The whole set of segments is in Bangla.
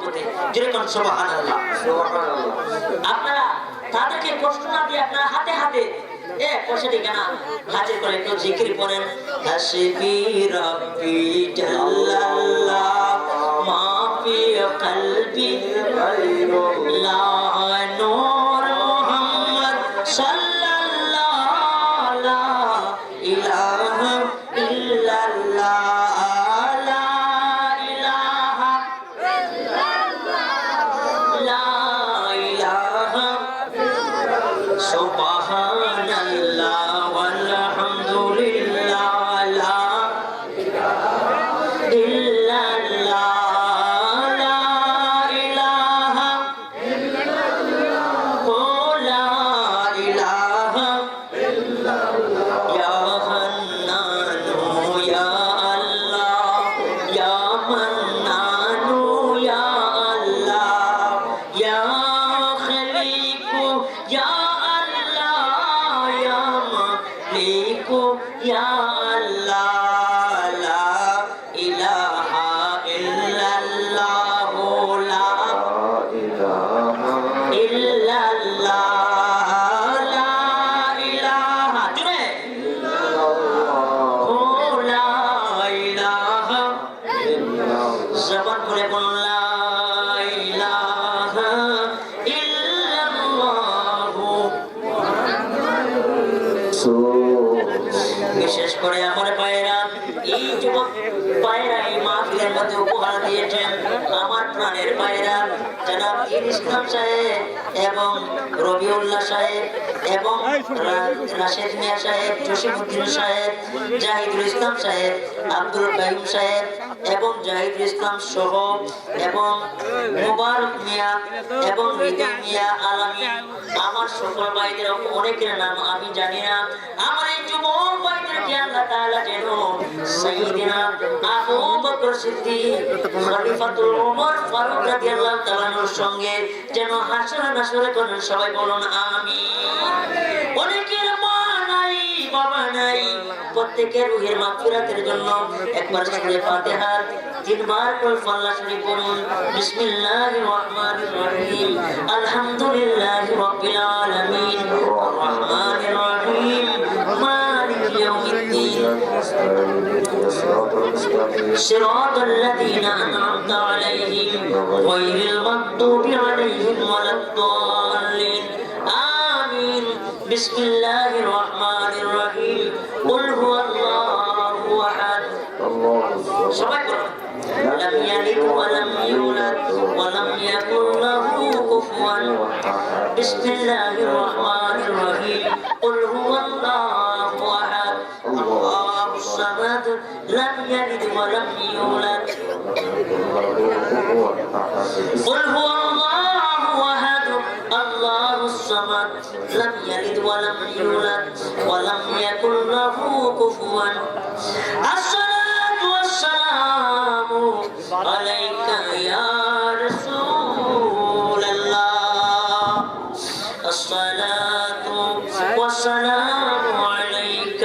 মহব্বতে। যেরকম সুবহানাল্লাহ। আপনারা তাদেরকে কষ্ট না দিয়ে আপনারা হাতে হাতে পয়সা দিকে না হাজির করে একটু জিকির করেন। হাসবি রাব্বি জাল্লাল্লাহ মাফি কলবি গায়রুল্লাহ নূর মুহাম্মদ সাল্লাল্লাহু লা ইলাহা ইল্লাল্লাহ লা ইলাহা লা ইলাহা সুবহানাল্লাহ ওয়ালহামদুলিল্লাহ লা ইলাহা ইল্লাল্লাহ লা ইলাহা লা ইলাহা ইয়া হান্নানু ইয়া আল্লাহ ইয়া মান্নানু ইয়া আল্লাহ ইয়া খলিকু ইয়া আল্লাহ ইয়া মালিকু ইয়া আল্লাহ লা ইলাহা ইল্লাল্লাহ লা ইল্লাল্লাহ লা ইলাহা জুড়ে লা ইলাহা জবান করে বলুন লা ইলাহা ইল্লাল্লাহ। বিশেষ করে আমার ভাইয়েরা, এই যুবক ভাইয়েরা এই মাহফিলের মধ্যে উপহার দিয়েছেন আমার প্রাণের ভাইয়েরা জনাব ইসলাম সাহেব এবং রবিউল্লাহ সাহেব এবং রাশেদ মিয়া সাহেব, জসিমউদ্দিন সাহেব, জাহিদুল ইসলাম সাহেব, আব্দুল কাইম সাহেব এবং জাহিদুল ইসলাম সহ এবং মোবারক মিয়া এবং হৃদয় মিয়া আলামী, আমার সকল ভাইদের অনেকের নাম আমি জানি না। আমার এই যুবক ভাইদেরকে আল্লাহ তাআলা যেন সাইয়্যিদিনা আবু বকর সিদ্দিক খলিফাতুল উমর ফারুক রাদিয়াল্লাহু তাআলার সঙ্গে যেন হাসর নাসরে করেন। সবাই বলুন আমিন। অনেকের মা নাই বাবা নাই, প্রত্যেকের রুহের মাগফিরাতের জন্য একবার সূরা ফাতিহা তিনবার করে আল্লাহ শরীফ বলুন। বিসমিল্লাহির রহমানির রহিম আলহামদুলিল্লাহি রাব্বিল আলামিন আর রহমানির রহিম মালিকি ইয়াউমিদ্দিন সিরাতাল লাযীনা আন'আমতা আলাইহিম গায়রিল মাগদুবি আলাইহিম ওয়ালাদ-দাল্লিন আমিন। বিসমিল্লাহির রহমানির রহিম কুল হুয়াল্লাহু আহাদ। সবাই বলুন لم يلد ولم يولد ولم يكن له كفوا بسم الله الرحمن الرحيم قل هو الله احد الله الصمد لم يلد ولم يولد قل هو الله احد الله الصمد لم يلد ولم يولد ولم يكن له كفوا والسلام عليك يا رسول الله الصلاة والسلام عليك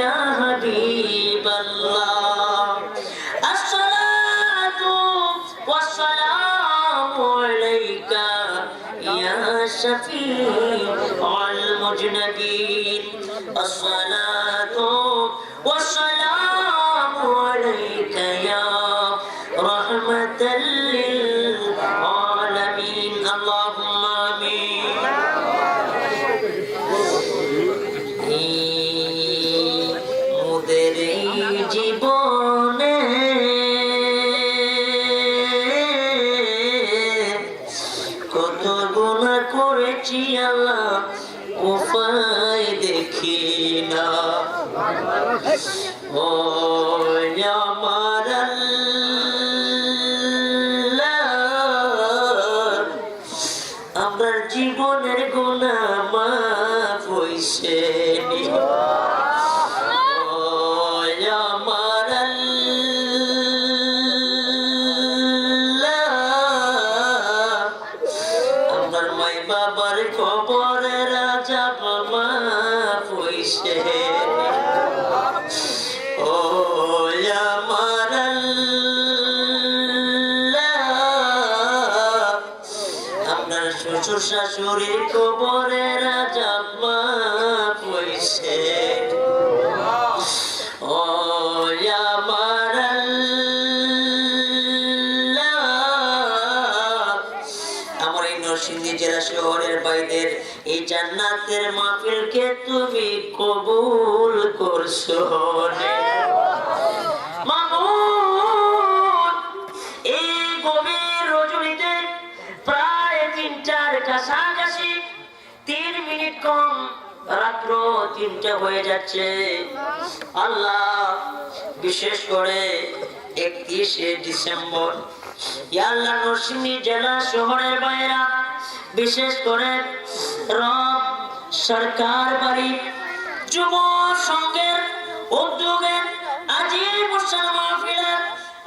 يا حبيب الله الصلاة والسلام عليك يا شفيع المذنبين الصلاة والسلام عليك يا رحمة للعالمين اللهم آمين মুদের জীবনে কত গুনাহ করেছি আল্লাহ উপায় দেখি না ও আমার আল্লাহ আমার জীবনের গুনাহ মাফ হইছে নি ও আমার আল্লাহ আমার মাই বাবার কবরের আযাব মাফ হইছে ও আমার আল্লাহ শ্বশুর শাশুড়ির কবরের আযাব মাফ হইছে। ও আমার আল্লাহ, আমার এই নরসিংদী জেলা শহরের বাইদের এই জান্নাতের মাহফিলকে তুমি কবুল করছো। মামুন, এই গভীর রজনীতে প্রায় ৩টার কাছাকাছি, ৩ মিনিট কম রাত্র ৩টা হয়ে যাচ্ছে। আল্লাহ, বিশেষ করে ৩১শে ডিসেম্বর, ইয়া আল্লাহ, নরসিংদী জেলা শহরের বাইরা, বিশেষ করে রব সরকার বাড়ি যুব সংঘের উদ্যোগে আজিম মুসলমান মাহফিলে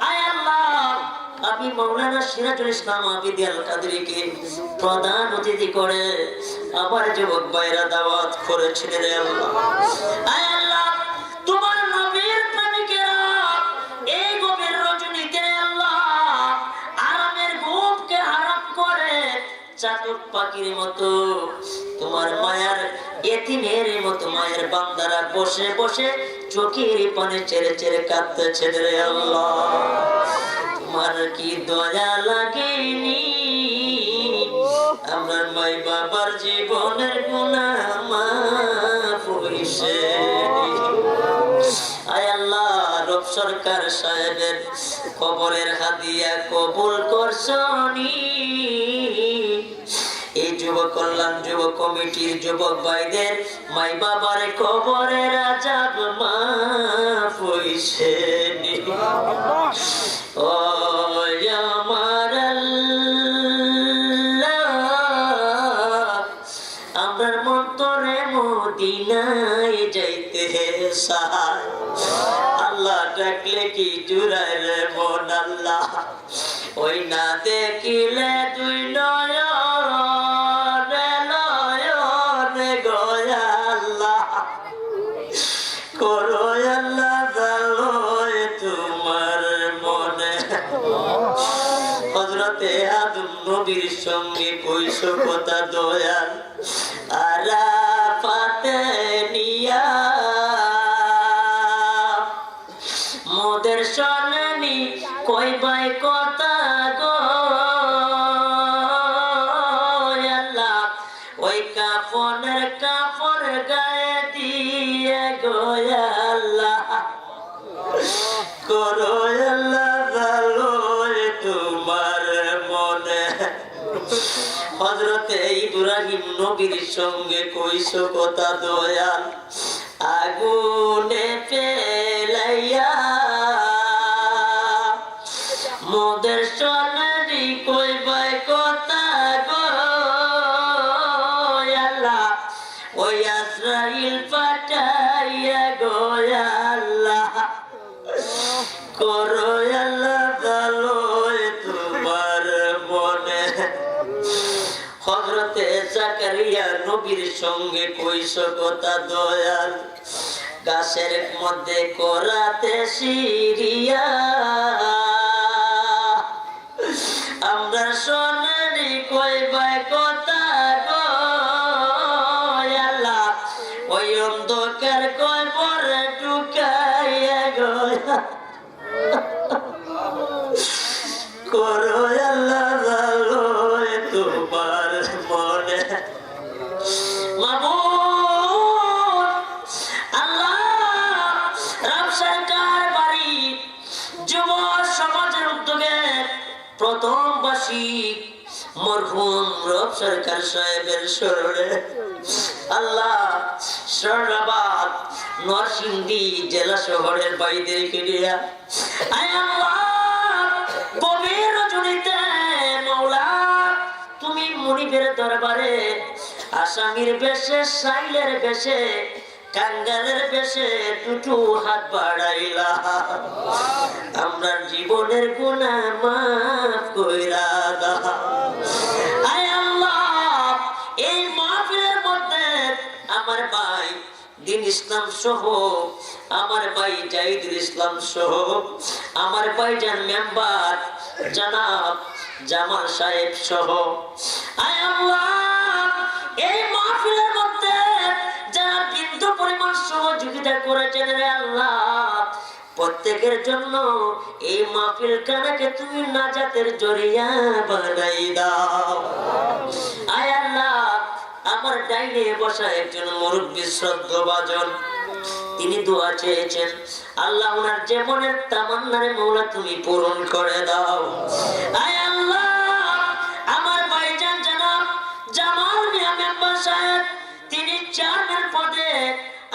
আয় আল্লাহ, আমি মাওলানা সিরাজুল ইসলাম আবিদি আল কাদরিকে প্রধান অতিথি করে আমার যুবক ভাইরা দাওয়াত করেছিলেন। রে আল্লাহ, আয় আল্লাহ, তোমার নবীর প্রেমিকেরা এই গভীর রজনীতে আল্লাহ আরামের ঘুমকে হারাম করে চাতক পাখির মতো তোমার মায়ার এতিমের মতো মায়ের বান্দারা বসে বসে চোখের পানি ছেড়ে ছেড়ে কাঁদতেছে। রে আল্লাহ, তোমার কি দয়া লাগেনি? আমার মাই বাবার জীবনের গুনাহ মাফ হইছে। আয় আল্লাহ, রব সরকার সাহেবের কবরের হাদিয়া কবুল করছনি। এই যুব কল্যাণ যুব কমিটির যুবক ভাইদের মাই বাবার কবরের আযাব মাফ হইছে। ও আমার আল্লাহ, আমার মন্তরে মদিনায় যাইতে চায়। আল্লাহ ডাকলে কি জুড়ায় রে মন আল্লাহ, ওই না দেখিলে দুই নয়নে নয়নে গয়া আল্লাহ করো আল্লাহ ভালোই তোমার মনে। হযরতে আদম নবীর সঙ্গে কইছো কথা দয়াল আরাফাতে নিয়া, মোদের সননি কইবাই কথা গো আল্লাহ, ওই কাফনের কাপড় গায়ে দিয়ে গো আল্লাহ করো আল্লাহ ভালোই তোমার মনে। হযরতে ইব্রাহিম নবীর সঙ্গে কইছো কথা দয়াল আগুনে ফেলাইয়া, মোদের সননি কইবাই কথা গো আল্লাহ, ওই আজরাইল পাঠাইয়া গো আল্লাহ করো আল্লাহ ভালোই তোমার মনে। হযরতে জাকারিয়া নবীর সঙ্গে কইছো কথা দয়াল গাছের মধ্যে করাতে সিরিয়া, আমরা সোনারি কইবাই কথা গো আল্লাহ, ওই অন্ধকার কবরে ঢুকাইয়া গো করো আল্লাহ ভালোই তোমার মনে। মামুন, আল্লাহ, রব সরকার বাড়ি যুব সমাজের উদ্যোগে প্রথম বার্ষিক মরহুম রব সরকার সাহেবের স্মরণে আল্লাহ স্বর্ণাবাদ নরসিংদী জেলা শহরের বাইদেরকে নিয়ে আয় আল্লাহ, গভীর রজনীতে মাওলা তুমি মুনিবের দরবারে আসামির বেশে, সাইলের বেশে, কাঙ্গালের বেশে দুটো হাত বাড়াইলা, আমরা জীবনের গুনাহ মাফ কইরা দাও। আয় আল্লাহ, এই মাহফিলের মধ্যে আমার ভাই দিন ইসলাম সহ, আমার ভাই জাহিদুল ইসলাম সহ, আমার ভাইজান মেম্বার জনাব জামাল সাহেব সহ আয় আল্লাহ, এই মাহফিলের মধ্যে যারা বিন্দু পরিমাণ সহযোগিতা করেছেন রে আল্লাহ, প্রত্যেকের জন্য এই মাহফিল কানাকে তুমি নাজাতের জরিয়া বানাই দাও। আয় আল্লাহ, আমার ডাইনে বসা একজন মুরব্বী শ্রদ্ধাভাজন, তিনি দোয়া চেয়েছেন। আল্লাহ, ওনার যে মনের তামান্নারে মৌলা তুমি পূরণ করে দাও। আয় আল্লাহ, আমার ভাইজান জনাব জামাল মিয়া মেম্বার সাহেব, তিনি চেয়ারম্যান পদে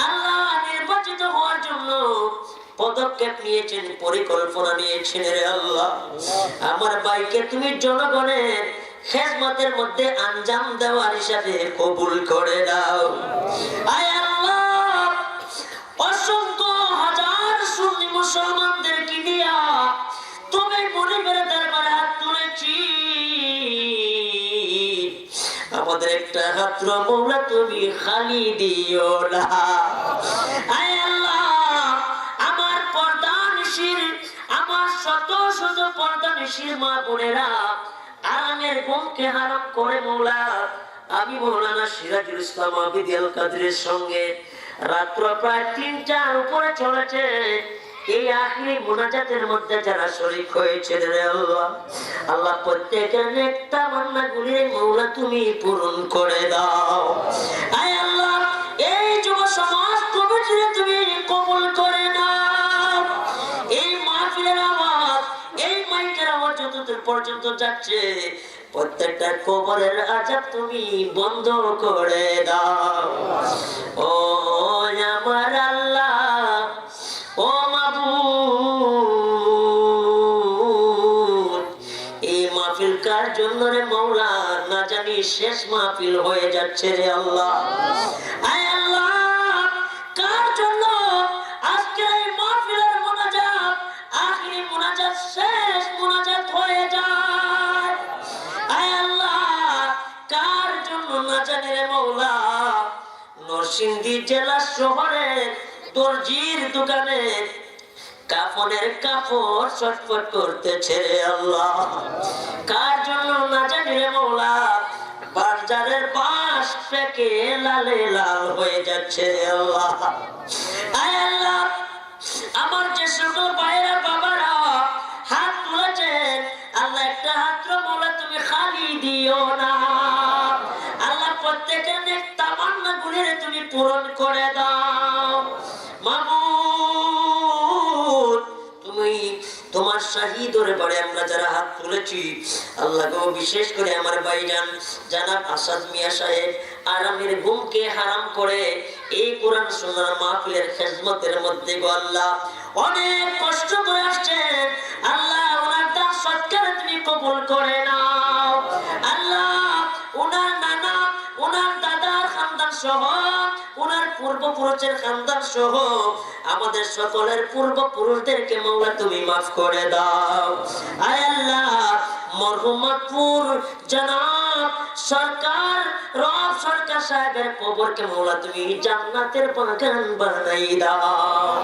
আল্লাহ নির্বাচিত হওয়ার জন্য পদক্ষেপ নিয়েছেন, পরিকল্পনা নিয়েছেন রে আল্লাহ। আমার ভাইকে তুমি জনগণের খেদমতের মধ্যে আঞ্জাম দেওয়ার হিসাবে কবুল করে দাও। আয় আল্লাহ, অসংখ্য হাজার সুন্নি মুসলমানদেরকে নিয়া তুমি মনিবের দরবারে হাত তুলেছি, আমাদের একটা হাত মৌলা তুমি খালি দিও না। আয় আল্লাহ, আমার পর্দানিশীর, আমার শত শত পর্দানিশীর মা বোনেরা আরামের ঘুমকে হারাম করে মৌলা, আমি মৌলানা সিরাজুল ইসলাম আবিদ আল কাদরের সঙ্গে রাত্র প্রায় ৩টার উপরে চলেছে। এই আখিরি মুনাজাতের মধ্যে যারা শরীক হয়েছে রে আল্লাহ, আল্লাহ প্রত্যেকের নেক তামান্নাগুলি মৌলা তুমি পূরণ করে দাও। আয় আল্লাহ, এই যুব সমাজ কমিটিরে তুমি কবুল করে নাও। এই মাহফিলের আওয়াজ, এই মাইকের আওয়াজ যতদূর পর্যন্ত যাচ্ছে, প্রত্যেকটা কবরের আযাব তুমি বন্ধ করে দাও। ও আমার আল্লাহ, ও মাবুদ, এই মাহফিল কার জন্য রে মৌলা না জানি শেষ মাহফিল হয়ে যাচ্ছে রে আল্লাহ। আয় আল্লাহ, কার জন্য আজকে এই মাহফিলের মুনাজাত আখিরি মুনাজাত শেষ মুনাজাত হয়ে যায়। আয় আল্লাহ, কার জন্য না জানি রে মৌলা নরসিংদী জেলা শহরের দর্জির দোকানে কাফনের কাপড় ছটফট করতেছে আল্লাহ, কার জন্য না জানি রে মৌলা বাজারের বাঁশ পেকে লালে লাল হয়ে যাচ্ছে আল্লাহ। আয় আল্লাহ, আমার যে সকল ভাইরা বাবারা হাত তুলেছেন, আল্লাহ একটা হাত মৌলা তুমি খালি দিও না। আল্লাহ প্রত্যেকের নেক তামান্না গুলি তুমি পূরণ করে দাও। মাবুদ, তুমি তোমার শাহী দরবারে আমরা যারা হাত তুলেছি, আল্লাহ গো, বিশেষ করে আমার ভাইজান জনাব আসাদ মিয়া সাহেব আরামের ঘুমকে হারাম করে এই কোরআন শোনার মাহফিলের খেদমতের মধ্যে গো আল্লাহ অনেক কষ্ট করে আসছেন। আল্লাহ, ওনার দান সৎকার তুমি কবুল করে নাও। আল্লাহ, ওনার নানা, ওনার দাদার খানদান সহ, ওনার পূর্বপুরুষের খানদান সহ আমাদের সকলের পূর্বপুরুষদেরকে মৌলা তুমি মাফ করে দাও। আয় আল্লাহ, মরহুমপুর জনাব সরকার রব সরকার সাহেবের কবরকে মৌলা তুমি জান্নাতের বাগান বানাই দাও।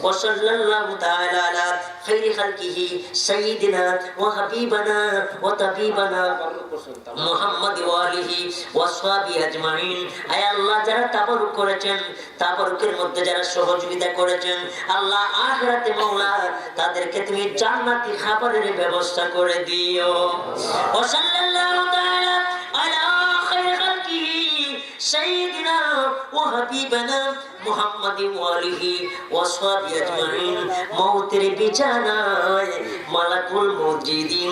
ওয়া সাল্লাল্লাহু তাআলা আলা খাইরি খালকিহি সাইয়্যিদিনা ওয়া হাবিবানা ওয়া তাবিবানা মুহাম্মদ ওয়া আলিহি ওয়া সাহবিহি আজমাইন। আয় আল্লাহ, যারা তাবারুক করেছেন, তাবারুকের মধ্যে যারা সহযোগিতা করেছেন, আল্লাহ আখিরাতে মৌলা তাদেরকে তুমি জান্নাতি খাবারের ব্যবস্থা করে দিও। ওয়া সাল্লাল্লাহু তাআলা আলা খাইরি খালকিহি সাইয়্যিদিনা ওয়া হাবিবানা মুহাম্মদ ওয়া আলিহি ওয়া সাহবিহি আজমাইন। মওতের বিছানায় মালাকুল মউত যেদিন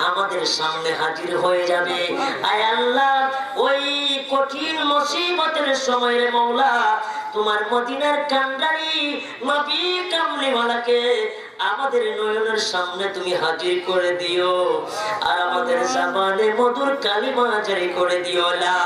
আমাদের সামনে হাজির হয়ে যাবে, আয় আল্লাহ, ওই কঠিন মুসিবতের সময়ে মৌলা তোমার মদিনার কান্ডারি নবী কামলিওয়ালাকে আমাদের নয়নের সামনে তুমি হাজির করে দিও, আর আমাদের জবানে মধুর কালিমা জারি করে দিও। লা